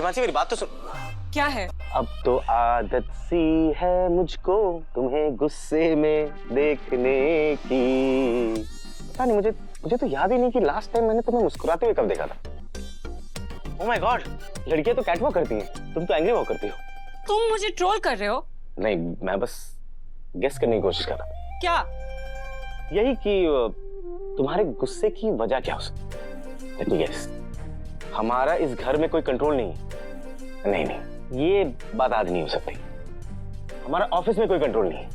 अरे मानसी मेरी बात तो सुन। क्या है? अब तो आदत सी है मुझको तुम्हें गुस्से में देखने की। पता नहीं, मुझे तो याद ही नहीं कि लास्ट टाइम मैंने तुम्हें मुस्कुराते हुए कब देखा था। ओह माय गॉड, लड़कियां तो कैटवॉक करती हैं, तुम तो एंग्री वॉक करती हो। तुम मुझे ट्रोल कर रहे हो? नहीं, मैं बस गेस करने की कोशिश कर रहा था। क्या? यही कि तुम्हारे गुस्से की वजह क्या हो सकती है। लेट मी गेस, हमारा इस घर में कोई कंट्रोल नहीं है। नहीं, ये बात आज नहीं हो सकती। हमारा ऑफिस में कोई कंट्रोल नहीं है।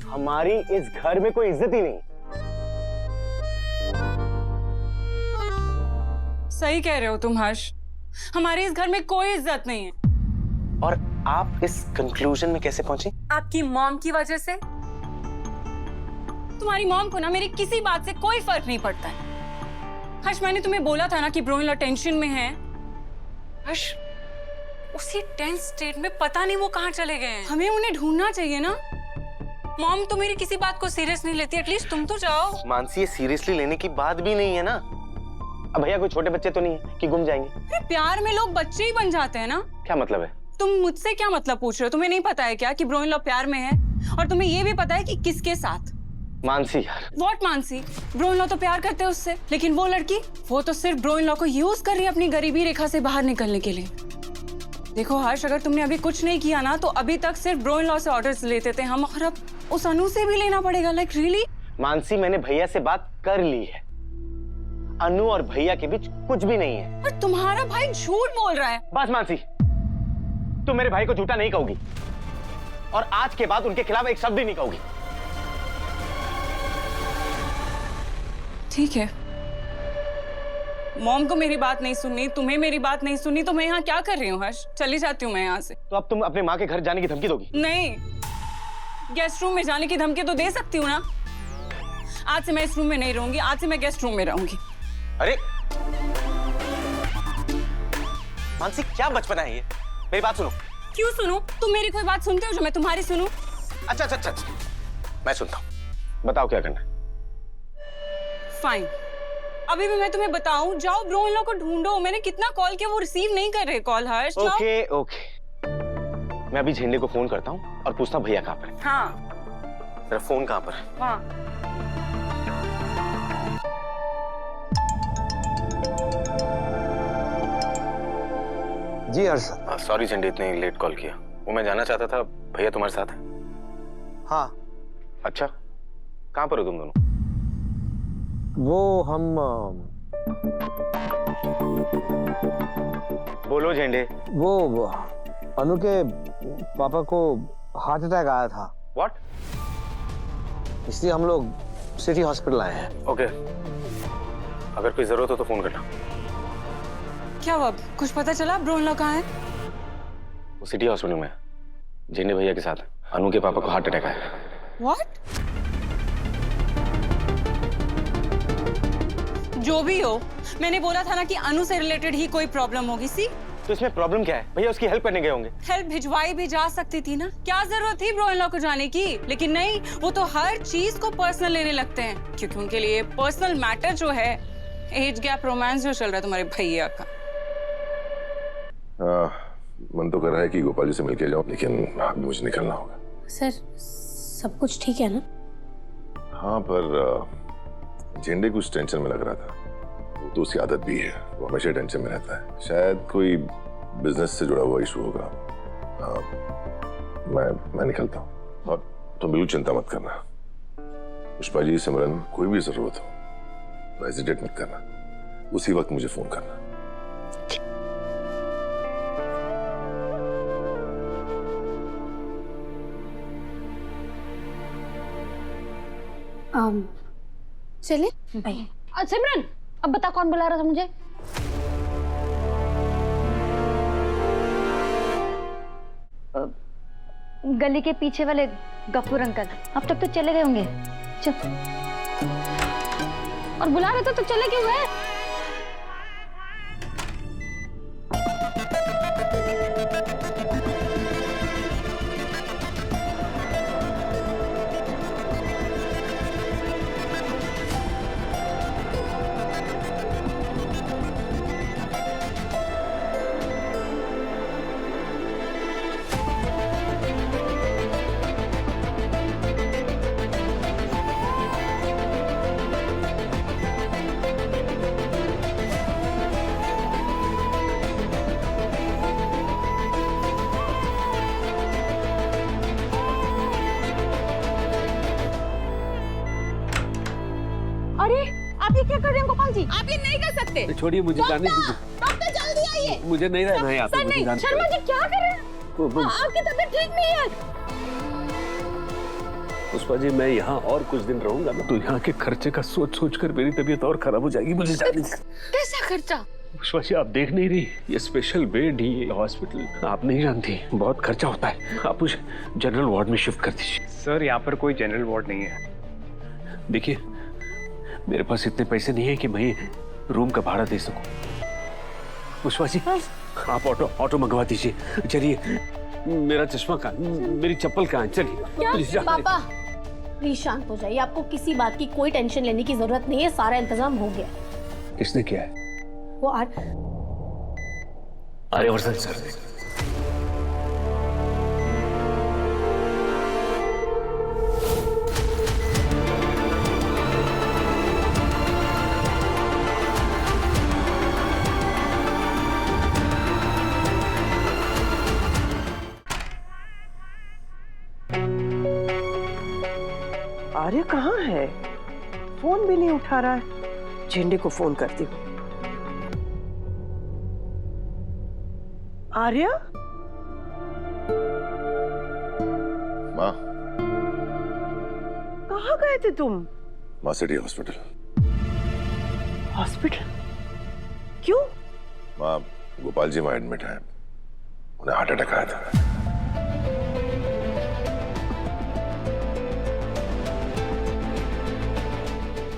हमारी इस घर में कोई इज्जत ही नहीं। सही कह रहे हो तुम हर्ष, हमारे इस घर में कोई इज्जत नहीं है। और आप इस कंक्लूजन में कैसे पहुंची? आपकी मॉम की वजह से। तुम्हारी मॉम को ना मेरी किसी बात से कोई फर्क नहीं पड़ता है। हर्ष, मैंने तुम्हें बोला था ना कि ब्रो इन लॉ टेंशन में है। हर्ष, उसी टेंस स्टेट में पता नहीं वो कहाँ चले गए हैं। हमें उन्हें ढूंढना चाहिए ना। मॉम तो मेरी किसी बात को सीरियस नहीं लेती, एटलीस्ट तुम तो जाओ। मानसी, ये सीरियसली लेने की बात भी नहीं है ना। अब भैया कोई छोटे बच्चे तो नहीं है कि गुम जाएंगे। अरे प्यार में लोग बच्चे ही बन जाते हैं ना। क्या मतलब है? तुम मुझसे क्या मतलब पूछ रहे हो? तुम्हें नहीं पता है क्या कि ब्रो इन लॉ प्यार में है? और तुम्हें ये भी पता है कि किसके साथ? मानसी यार। What Mansi? Bro in law तो प्यार करते हैं उससे, लेकिन वो लड़की, वो तो सिर्फ ब्रो इन लॉ को यूज कर रही है अपनी गरीबी रेखा से बाहर निकलने के लिए। देखो हर्ष, अगर तुमने अभी कुछ नहीं किया ना तो अभी तक सिर्फ ब्रो इन लॉ से ऑर्डर्स लेते थे हम, और अब उस अनु से भी लेना पड़ेगा। Like really? मानसी, मैंने भैया से बात कर ली है। अनु और भैया के बीच कुछ भी नहीं है। पर तुम्हारा भाई झूठ बोल रहा है। बस मानसी, तुम मेरे भाई को झूठा नहीं कहोगी और आज के बाद उनके खिलाफ एक शब्द भी नहीं कहोगी। ठीक है, मॉम को मेरी बात नहीं सुननी, तुम्हें मेरी बात नहीं सुननी, तो मैं यहाँ क्या कर रही हूँ हर्ष? चली जाती हूँ मैं यहाँ से। तो अब तुम अपने माँ के घर जाने की धमकी दोगी? नहीं, गेस्ट रूम में जाने की धमकी तो दे सकती हूँ ना। आज से मैं इस रूम में नहीं रहूंगी, आज से मैं गेस्ट रूम में रहूंगी। अरे मानसी, क्या बचपना है ये? मेरी बात सुनो। क्यों सुनूं? तुम मेरी कोई बात सुनते हो जो मैं तुम्हारी सुनूं? अच्छा, मैं सुनता हूँ। बताओ क्या करना है। फाइन, अभी भी मैं तुम्हें बताऊं, जाओ ब्रो इन लॉ को ढूंढो। मैंने कितना कॉल किया, वो रिसीव नहीं कर रहे कॉल। हर्ष, ओके, मैं अभी झंडे को फोन करता हूँ और पूछता हूँ भैया कहाँ पर है। हाँ, तेरा फोन कहाँ पर है? हाँ। जी हर्ष। सॉरी झंडे, इतने लेट कॉल किया। वो मैं जानना चाहता था, भैया तुम्हारे साथ है? हाँ। अच्छा, कहाँ पर हो तुम दोनों? वो हम बोलो झंडे। वो अनु के पापा को हार्ट अटैक आया था। व्हाट? इसलिए हम लोग सिटी हॉस्पिटल आए हैं। ओके, अगर कोई जरूरत हो तो फोन करना। क्या हुआ? कुछ पता चला ब्रो इन लॉ कहाँ है? वो सिटी हॉस्पिटल में झंडे भैया के साथ। अनु के पापा को हार्ट अटैक आया। व्हाट? जो भी हो, मैंने बोला था ना कि अनु से रिलेटेड ही कोई प्रॉब्लम होगी। सी, तो इसमें प्रॉब्लम क्या है? भैया उसकी हेल्प करने गए होंगे। हेल्प भिजवाई भी जा सकती थी ना। क्या जरूरत थी ब्रो इन लॉ को जाने की? लेकिन नहीं, वो तो हर चीज को पर्सनल लेने लगते हैं, क्योंकि उनके लिए पर्सनल मैटर जो है, एज गैप रोमांस जो चल रहा है तुम्हारे भैया का। मन तो कर रहा है कि गोपाल जी से मिलके जाऊं, लेकिन अभी मुझे निकलना होगा। सर, सब कुछ ठीक है ना? हाँ, पर झंडे कुछ टेंशन में लग रहा था। वो तो उसकी आदत भी है, वो हमेशा टेंशन में रहता है। शायद कोई बिजनेस से जुड़ा हुआ इशू होगा। मैं निकलता हूँ और तुम बिल्कुल चिंता मत करना। पुष्पा जी, सिमरन, कोई भी जरूरत हो तो हेजिटेट मत करना, उसी वक्त मुझे फोन करना। चले भाई। सिमरन, अब बता कौन बुला रहा था मुझे? गली के पीछे वाले गफूर अंकल। अब तक तो चले गए होंगे। चल। और बुला रहे थे तो चले क्यों गए? जी, आप ये नहीं कर सकते। छोड़िए मुझे जाने दीजिए। डॉक्टर जल्दी आइए। मुझे नहीं रहना है यहाँ पे। सर मुझे नहीं, जाने शर्मा जी क्या कर रहे हैं? दीजिए। आपकी तबीयत ठीक नहीं है। पुष्पा जी मैं यहाँ और कुछ दिन रहूंगा ना तो यहाँ के खर्चे का सोच सोच कर मेरी तबीयत और खराब हो जाएगी। मुझे जाने दीजिए। कैसा खर्चा? पुष्पा जी आप देख नहीं रही, ये स्पेशल बेड, ये हॉस्पिटल आप नहीं जानती, बहुत खर्चा होता है। आप मुझे जनरल वार्ड में शिफ्ट कर दीजिए। सर यहाँ पर कोई जनरल वार्ड नहीं है। देखिए मेरे पास इतने पैसे नहीं है कि मैं रूम का भाड़ा दे सकूं। पुष्पा जी आप ऑटो मंगवा दीजिए। चलिए मेरा चश्मा कहाँ, मेरी चप्पल कहाँ है? चलिए प्लीज जाइए। पापा प्लीज शांत हो जाइए, आपको किसी बात की कोई टेंशन लेने की जरूरत नहीं है, सारा इंतजाम हो गया। किसने किया है? वो आर्यवर्धन सर ने। आर्य कहाँ है? फोन भी नहीं उठा रहा है। झेंडे को फोन करती हूँ। आर्य? माँ, कहाँ गए थे तुम? माँ सिटी हॉस्पिटल। हॉस्पिटल? क्यों? माँ गोपाल जी वहाँ एडमिट है, उन्हें हार्ट अटैक आया था।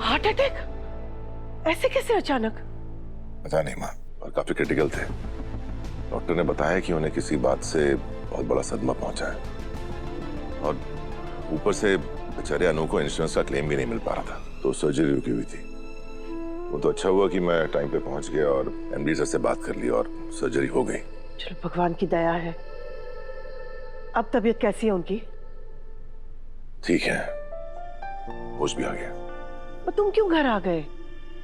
Heart attack? ऐसे कैसे अचानक? पता नहीं माँ, और काफी क्रिटिकल थे। डॉक्टर ने बताया कि उन्हें किसी बात से बहुत बड़ा सदमा पहुंचा है और ऊपर से बेचारे अनु को इंश्योरेंस का क्लेम भी नहीं मिल पा रहा था, तो सर्जरी रुकी हुई थी। वो तो अच्छा हुआ कि मैं टाइम पे पहुंच गया और एमडी सर से बात कर ली और सर्जरी हो गई। चलो भगवान की दया है। अब तबीयत कैसी है उनकी? ठीक है, होश भी आ गया। और तुम क्यों घर आ गए?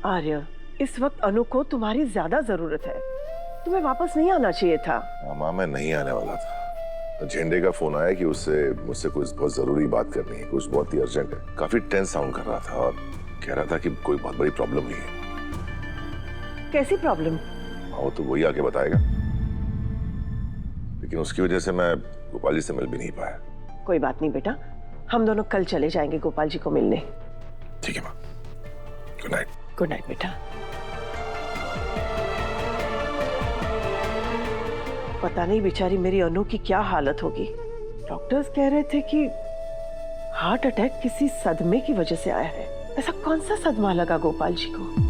आर्य इस वक्त अनु को तुम्हारी ज्यादा जरूरत है, तुम्हें वापस नहीं आना चाहिए था। माँ मैं नहीं आने वाला था, तो झेंडे का फोन आया कि उससे मुझसे कुछ बहुत जरूरी बात करनी है, कुछ बहुत ही अर्जेंट है। काफी टेंस साउंड कर रहा था और कह रहा था कि कोई बहुत बड़ी प्रॉब्लम हुई है। कैसी प्रॉब्लम? वो तो वही आके बताएगा, लेकिन उसकी वजह से मैं गोपाल जी से मिल भी नहीं पाया। कोई बात नहीं बेटा, हम दोनों कल चले जाएंगे गोपाल जी को मिलने। ठीक है माँ, गुड नाइट। गुड नाइट बेटा। पता नहीं बेचारी मेरी अनु की क्या हालत होगी। डॉक्टर्स कह रहे थे कि हार्ट अटैक किसी सदमे की वजह से आया है। ऐसा कौन सा सदमा लगा गोपाल जी को?